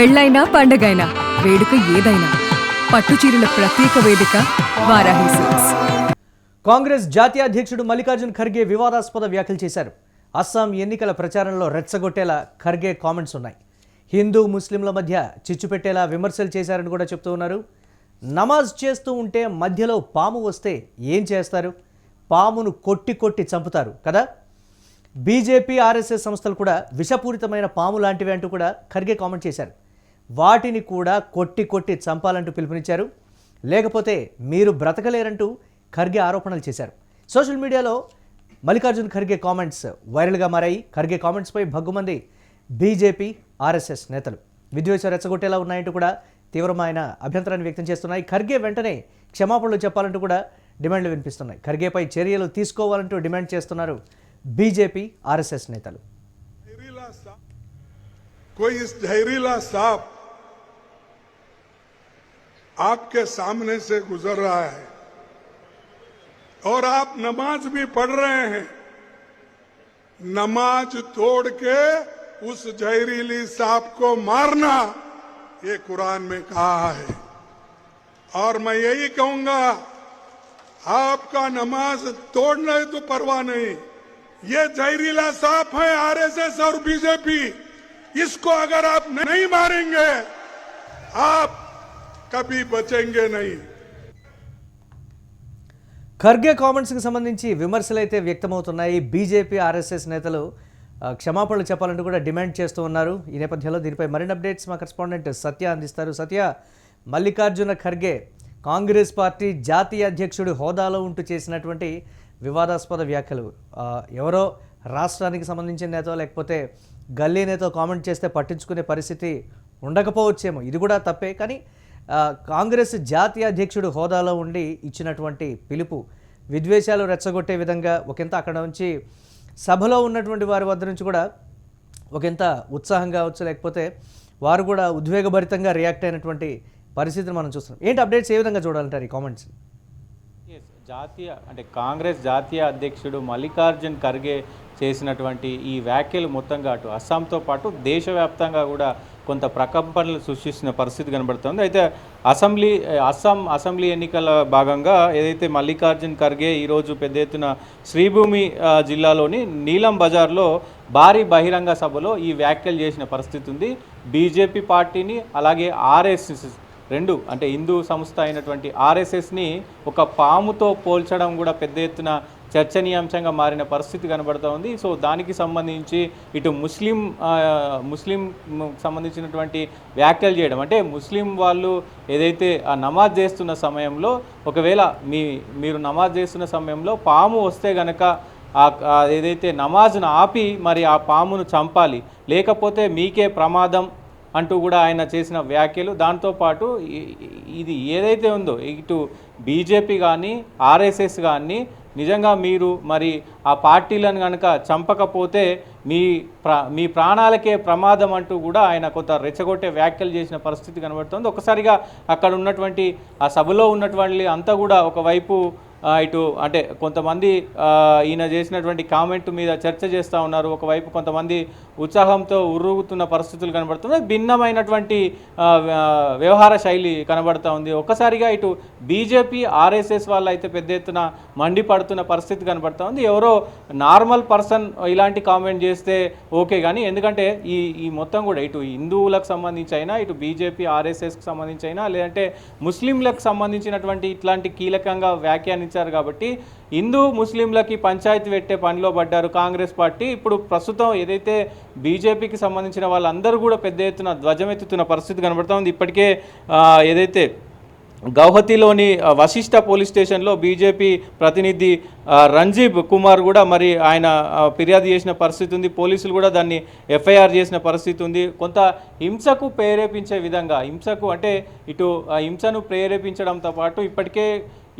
పెళ్ళైనా పండగైనా వేడుక ఏదైనా పట్టుచీరల ప్రత్యేక వేదిక వారాహి సిల్క్స్. కాంగ్రెస్ జాతీయ అధ్యక్షుడు మల్లికార్జున్ ఖర్గే వివాదాస్పద వ్యాఖ్యలు చేశారు. అస్సాం ఎన్నికల ప్రచారంలో రెచ్చగొట్టేలా ఖర్గే కామెంట్స్ ఉన్నాయి. హిందూ ముస్లింల మధ్య చిచ్చు పెట్టేలా విమర్శలు చేశారని కూడా చెప్తూ ఉన్నారు. నమాజ్ చేస్తూ ఉంటే మధ్యలో పాము వస్తే ఏం చేస్తారు? పామును కొట్టి కొట్టి చంపుతారు కదా. బీజేపీ ఆర్ఎస్ఎస్ సంస్థలు కూడా విషపూరితమైన పాము లాంటివి అంటూ కూడా ఖర్గే కామెంట్ చేశారు. వాటిని కూడా కొట్టి కొట్టి చంపాలంటూ పిలుపునిచ్చారు. లేకపోతే మీరు బ్రతకలేరంటూ ఖర్గే ఆరోపణలు చేశారు. సోషల్ మీడియాలో మల్లికార్జున్ ఖర్గే కామెంట్స్ వైరల్గా మారాయి. ఖర్గే కామెంట్స్పై భగ్గుమంది బీజేపీ ఆర్ఎస్ఎస్ నేతలు విద్వేష రెచ్చగొట్టేలా ఉన్నాయంటూ కూడా తీవ్రమైన అభ్యంతరాన్ని వ్యక్తం చేస్తున్నాయి. ఖర్గే వెంటనే క్షమాపణలు చెప్పాలంటూ కూడా డిమాండ్లు వినిపిస్తున్నాయి. ఖర్గేపై చర్యలు తీసుకోవాలంటూ డిమాండ్ చేస్తున్నారు बीजेपी आरएसएस नेतालू. कोई इस जहरीला सांप आपके सामने से गुजर रहा है और आप नमाज भी पढ़ रहे हैं. नमाज तोड़ के उस जहरीली सांप को मारना ये कुरान में कहा है. और मैं यही कहूंगा, आपका नमाज तोड़ना तो परवाह नहीं, ये जहरीला सांप है आरएसएस और बीजेपी. इसको अगर आप नहीं मारेंगे आप कभी बचेंगे नहीं. ఖర్గే కామెంట్స్కి సంబంధించి విమర్శలు అయితే వ్యక్తమవుతున్నాయి. బీజేపీ ఆర్ఎస్ఎస్ నేతలు క్షమాపణలు చెప్పాలంటూ కూడా డిమాండ్ చేస్తూ ఉన్నారు. ఈ నేపథ్యంలో దీనిపై మరిన్ని అప్డేట్స్ మా కరెస్పాండెంట్ సత్య అందిస్తారు. సత్య, మల్లికార్జున ఖర్గే కాంగ్రెస్ పార్టీ జాతీయ అధ్యక్షుడి హోదాలో ఉంటూ చేసినటువంటి వివాదాస్పద వ్యాఖ్యలు, ఎవరో రాష్ట్రానికి సంబంధించిన నేతో లేకపోతే గల్లీ నేతో కామెంట్ చేస్తే పట్టించుకునే పరిస్థితి ఉండకపోవచ్చేమో, ఇది కూడా తప్పే. కానీ కాంగ్రెస్ జాతీయ అధ్యక్షుడు హోదాలో ఉండి ఇచ్చినటువంటి పిలుపు విద్వేషాలు రెచ్చగొట్టే విధంగా ఒకంత అక్కడ నుంచి సభలో ఉన్నటువంటి వారి వద్ద నుంచి కూడా ఒకంత ఉత్సాహం కావచ్చు, లేకపోతే వారు కూడా ఉద్వేగభరితంగా రియాక్ట్ అయినటువంటి పరిస్థితిని మనం చూస్తున్నాం. ఏంటి అప్డేట్స్ ఏ విధంగా చూడాలంటారు ఈ కామెంట్స్? కాంగ్రెస్ జాతీయ అధ్యక్షుడు మల్లికార్జున్ ఖర్గే చేసినటువంటి ఈ వ్యాఖ్యలు మొత్తంగా అటు అస్సాంతో పాటు దేశవ్యాప్తంగా కూడా కొంత ప్రకంపనలు సృష్టిస్తున్న పరిస్థితి కనబడుతుంది. అయితే అస్సాం అసెంబ్లీ ఎన్నికల భాగంగా ఏదైతే మల్లికార్జున్ ఖర్గే ఈరోజు పెద్ద ఎత్తున శ్రీభూమి జిల్లాలోని నీలం బజార్లో భారీ బహిరంగ సభలో ఈ వ్యాఖ్యలు చేసిన పరిస్థితి ఉంది. బీజేపీ పార్టీని అలాగే ఆర్ఎస్ఎస్ రెండు అంటే హిందూ సంస్థ అయినటువంటి ఆర్ఎస్ఎస్ని ఒక పాముతో పోల్చడం కూడా పెద్ద ఎత్తున చర్చనీయాంశంగా మారిన పరిస్థితి కనబడుతూ ఉంది. సో దానికి సంబంధించి ఇటు ముస్లిం సంబంధించినటువంటి వ్యాఖ్యలు చేయడం, అంటే ముస్లిం వాళ్ళు ఏదైతే ఆ నమాజ్ చేస్తున్న సమయంలో ఒకవేళ మీరు నమాజ్ చేస్తున్న సమయంలో పాము వస్తే గనక ఏదైతే నమాజ్ను ఆపి మరి ఆ పామును చంపాలి, లేకపోతే మీకే ప్రమాదం అంటూ కూడా ఆయన చేసిన వ్యాఖ్యలు. దాంతోపాటు ఇది ఏదైతే ఉందో ఇటు బీజేపీ కానీ ఆర్ఎస్ఎస్ కానీ నిజంగా మీరు మరి ఆ పార్టీలను కనుక చంపకపోతే మీ ప్రాణాలకే ప్రమాదం అంటూ కూడా ఆయన కొంత రెచ్చగొట్టే వ్యాఖ్యలు చేసిన పరిస్థితి కనబడుతుంది. ఒకసారిగా అక్కడ ఉన్నటువంటి ఆ సభలో ఉన్నటువంటి అంతా కూడా ఒకవైపు ఇటు అంటే కొంతమంది ఈయన చేసినటువంటి కామెంట్ మీద చర్చ చేస్తూ ఉన్నారు, ఒకవైపు కొంతమంది ఉత్సాహంతో ఉర్రుగుతున్న పరిస్థితులు కనబడుతున్నాయి. భిన్నమైనటువంటి వ్యవహార శైలి కనబడుతూ ఉంది. ఒక్కసారిగా ఇటు బీజేపీ ఆర్ఎస్ఎస్ వాళ్ళు అయితే పెద్ద ఎత్తున మండిపడుతున్న పరిస్థితి కనబడుతూ ఉంది. ఎవరో నార్మల్ పర్సన్ ఇలాంటి కామెంట్ చేస్తే ఓకే, కానీ ఎందుకంటే ఈ మొత్తం కూడా ఇటు హిందువులకు సంబంధించి అయినా ఇటు బీజేపీ ఆర్ఎస్ఎస్కి సంబంధించి అయినా లేదంటే ముస్లింలకు సంబంధించినటువంటి ఇట్లాంటి కీలకంగా వ్యాఖ్యానించారు కాబట్టి హిందూ ముస్లింలకి పంచాయతీ పెట్టే పనిలో పడ్డారు కాంగ్రెస్ పార్టీ. ఇప్పుడు ప్రస్తుతం ఏదైతే బీజేపీకి సంబంధించిన వాళ్ళందరూ కూడా పెద్ద ఎత్తున ధ్వజమెత్తుతున్న పరిస్థితి కనబడుతూ ఉంది. ఇప్పటికే ఏదైతే గౌహతిలోని వశిష్ఠ పోలీస్ స్టేషన్లో బీజేపీ ప్రతినిధి రంజీబ్ కుమార్ కూడా మరి ఆయన ఫిర్యాదు చేసిన పరిస్థితి ఉంది. పోలీసులు కూడా దాన్ని ఎఫ్ఐఆర్ చేసిన పరిస్థితి ఉంది. కొంత హింసకు ప్రేరేపించే విధంగా హింసకు అంటే ఇటు హింసను ప్రేరేపించడంతో పాటు ఇప్పటికే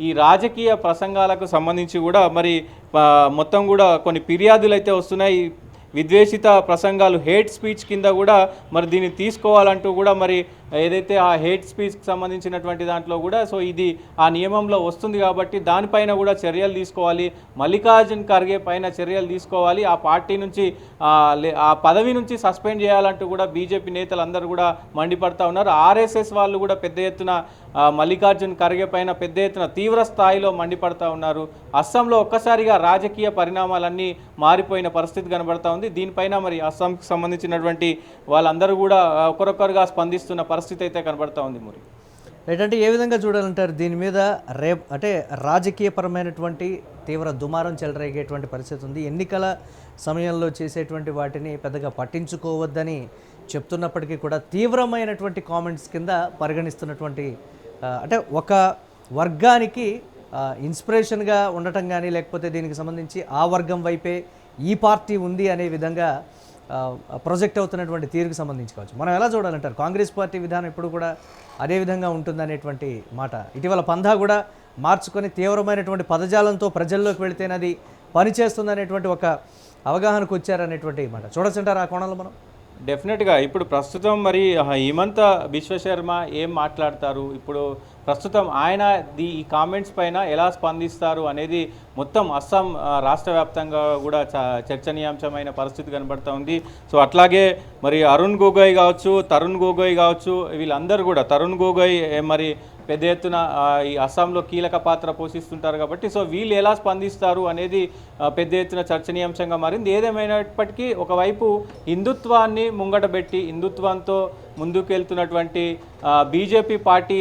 ఈ రాజకీయ ప్రసంగాలకు సంబంధించి కూడా మరి మొత్తం కూడా కొన్ని ఫిర్యాదులు అయితే వస్తున్నాయి. విద్వేషిత ప్రసంగాలు హేట్ స్పీచ్ కింద కూడా మరి దీన్ని తీసుకోవాలంటూ కూడా మరి ఏదైతే ఆ హేట్ స్పీచ్కి సంబంధించినటువంటి దాంట్లో కూడా సో ఇది ఆ నియమంలో వస్తుంది కాబట్టి దానిపైన కూడా చర్యలు తీసుకోవాలి, మల్లికార్జున్ ఖర్గే పైన చర్యలు తీసుకోవాలి, ఆ పార్టీ నుంచి ఆ పదవి నుంచి సస్పెండ్ చేయాలంటూ కూడా బీజేపీ నేతలు అందరూ కూడా మండిపడతా ఉన్నారు. ఆర్ఎస్ఎస్ వాళ్ళు కూడా పెద్ద ఎత్తున మల్లికార్జున్ ఖర్గే పైన పెద్ద ఎత్తున తీవ్ర స్థాయిలో మండిపడతా ఉన్నారు. అస్సాంలో ఒక్కసారిగా రాజకీయ పరిణామాలన్నీ మారిపోయిన పరిస్థితి కనబడతా ఉంది. దీనిపైన మరి అస్సాంకి సంబంధించినటువంటి వాళ్ళందరూ కూడా ఒకరొకరుగా స్పందిస్తున్న పరిస్థితి అయితే కనబడతా ఉంది. మురి ఏంటంటే ఏ విధంగా చూడాలంటారు దీని మీద అంటే రాజకీయపరమైనటువంటి తీవ్ర దుమారం చెలరేగేటువంటి పరిస్థితి ఉంది. ఎన్నికల సమయంలో చేసేటువంటి వాటిని పెద్దగా పట్టించుకోవద్దని చెప్తున్నప్పటికీ కూడా తీవ్రమైనటువంటి కామెంట్స్ కింద పరిగణిస్తున్నటువంటి అంటే ఒక వర్గానికి ఇన్స్పిరేషన్గా ఉండటం కానీ లేకపోతే దీనికి సంబంధించి ఆ వర్గం వైపే ఈ పార్టీ ఉంది అనే విధంగా ప్రొజెక్ట్ అవుతున్నటువంటి తీరుకు సంబంధించి కావచ్చు. మనం ఎలా చూడాలంటారు? కాంగ్రెస్ పార్టీ విధానం ఎప్పుడు కూడా అదే విధంగా ఉంటుందనేటువంటి మాట ఇటీవల పంధా కూడా మార్చుకొని తీవ్రమైనటువంటి పదజాలంతో ప్రజల్లోకి వెళితేనది పనిచేస్తుందనేటువంటి ఒక అవగాహనకు వచ్చారనేటువంటి మాట చూడొచ్చంటారు ఆ కోణంలో మనం. డెఫినెట్గా ఇప్పుడు ప్రస్తుతం మరి హిమంత బిశ్వ శర్మ ఏం మాట్లాడతారు, ఇప్పుడు ప్రస్తుతం ఆయన ఈ కామెంట్స్ పైన ఎలా స్పందిస్తారు అనేది మొత్తం అస్సాం రాష్ట్ర వ్యాప్తంగా కూడా చర్చనీయాంశమైన పరిస్థితి కనబడుతూ ఉంది. సో అట్లాగే మరి అరుణ్ గొగోయ్ కావచ్చు, తరుణ్ గొగోయ్ కావచ్చు, వీళ్ళందరూ కూడా తరుణ్ గొగోయ్ మరి పెద్ద ఎత్తున ఈ అస్సాంలో కీలక పాత్ర పోషిస్తుంటారు కాబట్టి సో వీళ్ళు ఎలా స్పందిస్తారు అనేది పెద్ద ఎత్తున చర్చనీయాంశంగా మారింది. ఏదేమైనప్పటికీ ఒకవైపు హిందుత్వాన్ని ముంగటబెట్టి హిందుత్వంతో ముందుకెళ్తున్నటువంటి బీజేపీ పార్టీ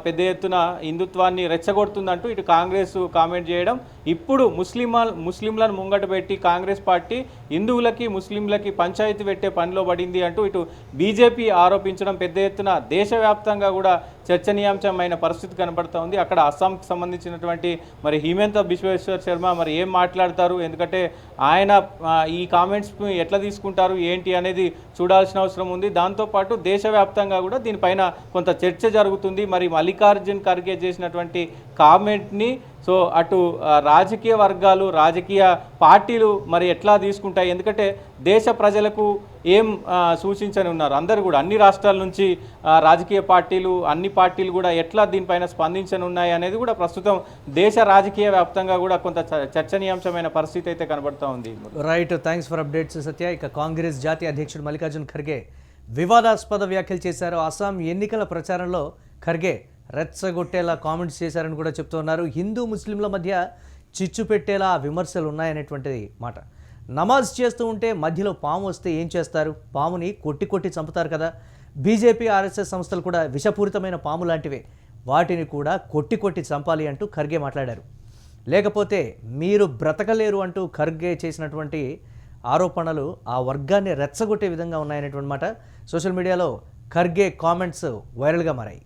పెద్ద ఎత్తున హిందుత్వాన్ని రెచ్చగొడుతుందంటూ ఇటు కాంగ్రెస్ కామెంట్ చేయడం, ఇప్పుడు ముస్లింలను ముంగట పెట్టి కాంగ్రెస్ పార్టీ హిందువులకి ముస్లింలకి పంచాయతీ పెట్టే పనిలో పడింది అంటూ ఇటు బీజేపీ ఆరోపించడం పెద్ద ఎత్తున దేశవ్యాప్తంగా కూడా చర్చనీయాంశమైన పరిస్థితి కనబడుతూ ఉంది. అక్కడ అస్సాంకి సంబంధించినటువంటి మరి హిమంత బిశ్వ శర్మ మరి ఏం మాట్లాడతారు, ఎందుకంటే ఆయన ఈ కామెంట్స్ ఎట్లా తీసుకుంటారు ఏంటి అనేది చూడాల్సిన అవసరం ఉంది. దాంతోపాటు దేశవ్యాప్తంగా కూడా దీనిపైన కొంత చర్చ జరుగుతుంది. మరి మల్లికార్జున్ ఖర్గే చేసినటువంటి కామెంట్ని సో అటు రాజకీయ వర్గాలు రాజకీయ పార్టీలు మరి ఎట్లా తీసుకుంటాయి, ఎందుకంటే దేశ ప్రజలకు ఏం సూచించని ఉన్నారు అందరూ కూడా అన్ని రాష్ట్రాల నుంచి రాజకీయ పార్టీలు అన్ని పార్టీలు కూడా ఎట్లా దీనిపైన స్పందించని ఉన్నాయి అనేది కూడా ప్రస్తుతం దేశ రాజకీయ వ్యాప్తంగా కూడా కొంత చర్చనీయాంశమైన పరిస్థితి అయితే కనబడుతూ ఉంది. రైట్, థ్యాంక్స్ ఫర్ అప్డేట్స్ సత్య. ఇక కాంగ్రెస్ జాతీయ అధ్యక్షుడు మల్లికార్జున్ ఖర్గే వివాదాస్పద వ్యాఖ్యలు చేశారు. అస్సాం ఎన్నికల ప్రచారంలో ఖర్గే రెచ్చగొట్టేలా కామెంట్స్ చేశారని కూడా చెప్తున్నారు. హిందూ ముస్లింల మధ్య చిచ్చు పెట్టేలా విమర్శలు ఉన్నాయనేటువంటిది మాట. నమాజ్ చేస్తూ ఉంటే మధ్యలో పాము వస్తే ఏం చేస్తారు? పాముని కొట్టి కొట్టి చంపుతారు కదా. బీజేపీ ఆర్ఎస్ఎస్ సంస్థలు కూడా విషపూరితమైన పాము లాంటివే, వాటిని కూడా కొట్టి కొట్టి చంపాలి అంటూ ఖర్గే మాట్లాడారు. లేకపోతే మీరు బ్రతకలేరు అంటూ ఖర్గే చేసినటువంటి ఆరోపణలు ఆ వర్గాన్ని రెచ్చగొట్టే విధంగా ఉన్నాయనేటువంటి మాట. సోషల్ మీడియాలో ఖర్గే కామెంట్స్ వైరల్గా మారాయి.